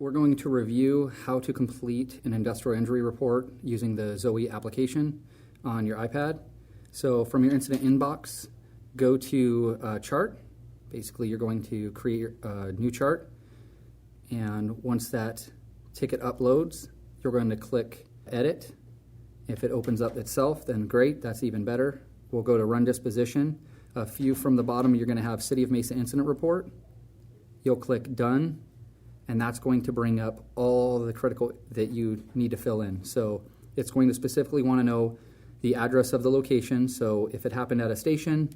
We're going to review how to complete an industrial injury report using the Zoe application on your iPad. So from your incident inbox, go to chart. Basically, you're going to create a new chart. And once that ticket uploads, you're going to click edit. If it opens up itself, then great, that's even better. We'll go to run disposition. A few from the bottom, you're going to have City of Mesa incident report. You'll click done, and that's going to bring up all the critical that you need to fill in. So it's going to specifically want to know the address of the location. So if it happened at a station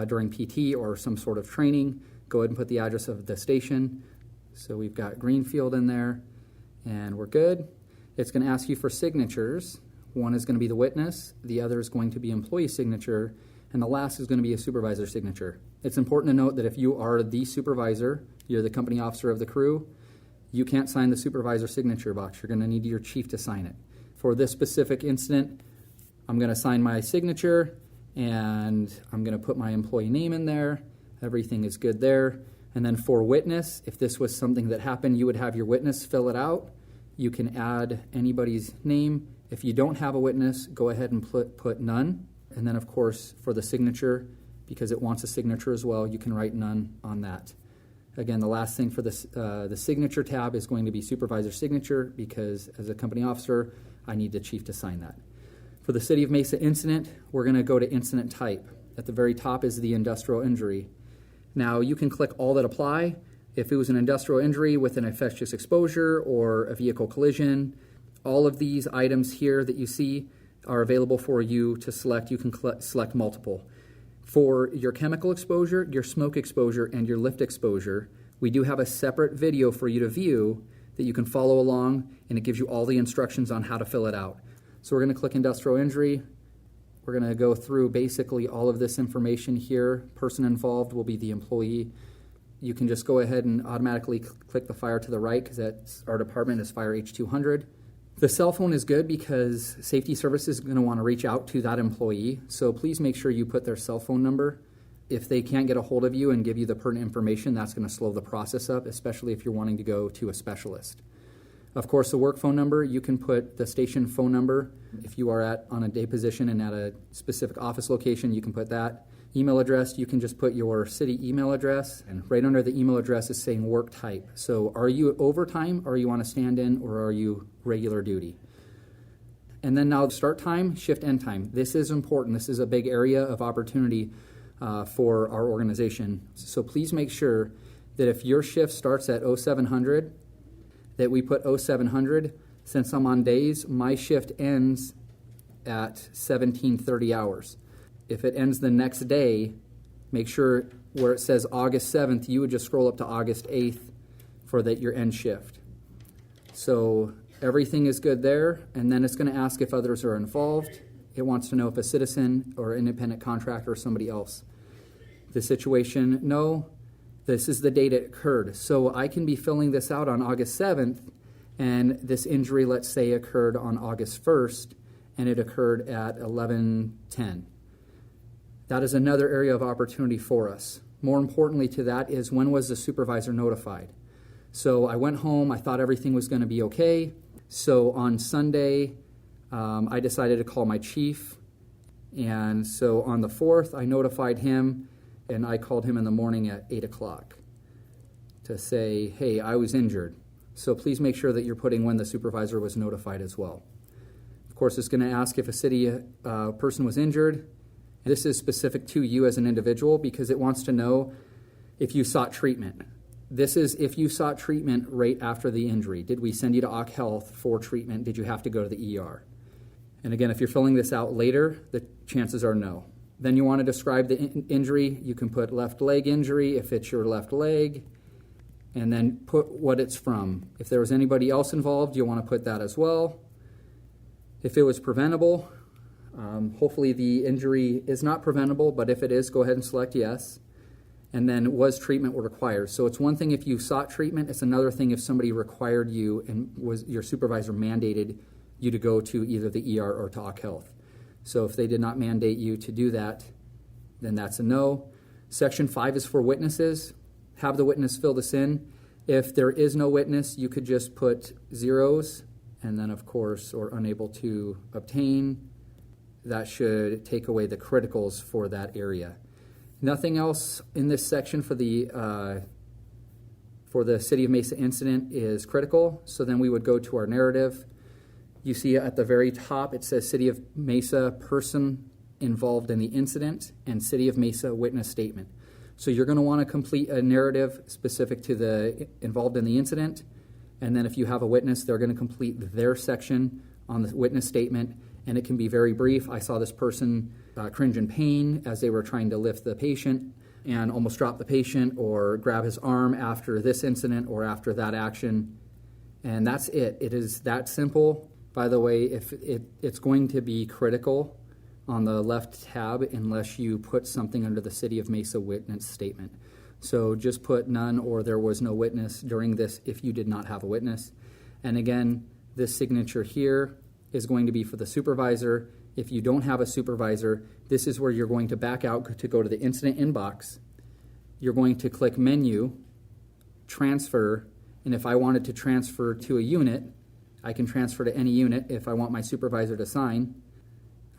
during PT or some sort of training, go ahead and put the address of the station. So we've got Greenfield in there, and we're good. It's going to ask you for signatures. One is going to be the witness, the other is going to be employee signature, and the last is going to be a supervisor signature. It's important to note that if you are the supervisor, you're the company officer of the crew, you can't sign the supervisor signature box. You're going to need your chief to sign it. For this specific incident, I'm going to sign my signature, and I'm going to put my employee name in there. Everything is good there. And then for witness, if this was something that happened, you would have your witness fill it out. You can add anybody's name. If you don't have a witness, go ahead and put none. And then, of course, for the signature, because it wants a signature as well, you can write none on that. Again, the last thing for this, the signature tab is going to be supervisor signature, because as a company officer, I need the chief to sign that. For the City of Mesa incident, we're going to go to incident type. At the very top is the industrial injury. Now, you can click all that apply. If it was an industrial injury with an infectious exposure or a vehicle collision, all of these items here that you see are available for you to select. You can select multiple. For your chemical exposure, your smoke exposure, and your lift exposure, we do have a separate video for you to view that you can follow along, and it gives you all the instructions on how to fill it out. So we're going to click industrial injury. We're going to go through basically all of this information here. Person involved will be the employee. You can just go ahead and automatically click the fire to the right, because our department is Fire H200. The cell phone is good because safety services is going to want to reach out to that employee. So please make sure you put their cell phone number. If they can't get a hold of you and give you the pertinent information, that's going to slow the process up, especially if you're wanting to go to a specialist. Of course, the work phone number, you can put the station phone number. If you are on a day position and at a specific office location, you can put that. Email address, you can just put your city email address, and right under the email address is saying work type. So are you overtime, or are you on a stand-in, or are you regular duty? And then now start time, shift end time. This is important. This is a big area of opportunity for our organization. So please make sure that if your shift starts at 0700, that we put 0700. Since I'm on days, my shift ends at 1730 hours. If it ends the next day, make sure where it says August 7th, you would just scroll up to August 8th for your end shift. So everything is good there, and then it's going to ask if others are involved. It wants to know if a citizen or independent contractor or somebody else. The situation, no. This is the date it occurred. So I can be filling this out on August 7th, and this injury, let's say, occurred on August 1st, and it occurred at 11:10. That is another area of opportunity for us. More importantly to that is, when was the supervisor notified? So I went home, I thought everything was going to be okay. So on Sunday, I decided to call my chief. And so on the 4th, I notified him, and I called him in the morning at 8 o'clock to say, hey, I was injured. So please make sure that you're putting when the supervisor was notified as well. Of course, it's going to ask if a city person was injured. This is specific to you as an individual, because it wants to know if you sought treatment. This is if you sought treatment right after the injury. Did we send you to Occ Health for treatment? Did you have to go to the ER? And again, if you're filling this out later, the chances are no. Then you want to describe the injury. You can put left leg injury if it's your left leg, and then put what it's from. If there was anybody else involved, you'll want to put that as well. If it was preventable, hopefully the injury is not preventable, but if it is, go ahead and select yes. And then, was treatment required? So it's one thing if you sought treatment, it's another thing if somebody required you and was your supervisor mandated you to go to either the ER or to Occ Health. So if they did not mandate you to do that, then that's a no. Section 5 is for witnesses. Have the witness fill this in. If there is no witness, you could just put zeros, and then, of course, or unable to obtain. That should take away the criticals for that area. Nothing else in this section for the City of Mesa incident is critical, so then we would go to our narrative. You see at the very top, it says City of Mesa person involved in the incident and City of Mesa witness statement. So you're going to want to complete a narrative specific to the involved in the incident, and then if you have a witness, they're going to complete their section on the witness statement, and it can be very brief. I saw this person cringe in pain as they were trying to lift the patient and almost drop the patient or grab his arm after this incident or after that action, and that's it. It is that simple. By the way, if it's going to be critical on the left tab unless you put something under the City of Mesa witness statement. So just put none or there was no witness during this if you did not have a witness. And again, this signature here is going to be for the supervisor. If you don't have a supervisor, this is where you're going to back out to go to the incident inbox. You're going to click menu, transfer, and if I wanted to transfer to a unit, I can transfer to any unit if I want my supervisor to sign.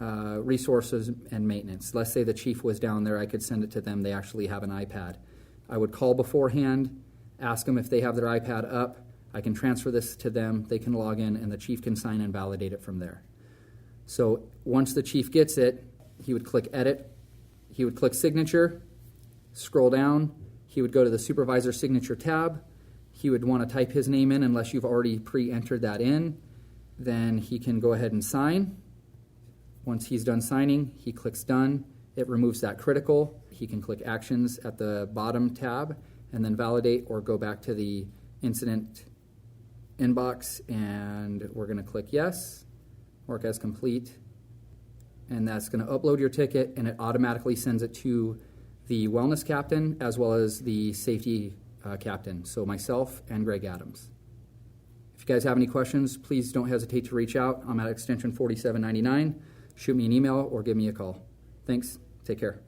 Resources and maintenance. Let's say the chief was down there, I could send it to them. They actually have an iPad. I would call beforehand, ask them if they have their iPad up. I can transfer this to them. They can log in, and the chief can sign and validate it from there. So once the chief gets it, he would click edit. He would click signature, scroll down. He would go to the supervisor signature tab. He would want to type his name in unless you've already pre-entered that in. Then he can go ahead and sign. Once he's done signing, he clicks done. It removes that critical. He can click actions at the bottom tab and then validate or go back to the incident inbox, and we're going to click yes, mark as complete, and that's going to upload your ticket, and it automatically sends it to the wellness captain as well as the safety captain, so myself and Greg Adams. If you guys have any questions, please don't hesitate to reach out. I'm at extension 4799. Shoot me an email or give me a call. Thanks. Take care.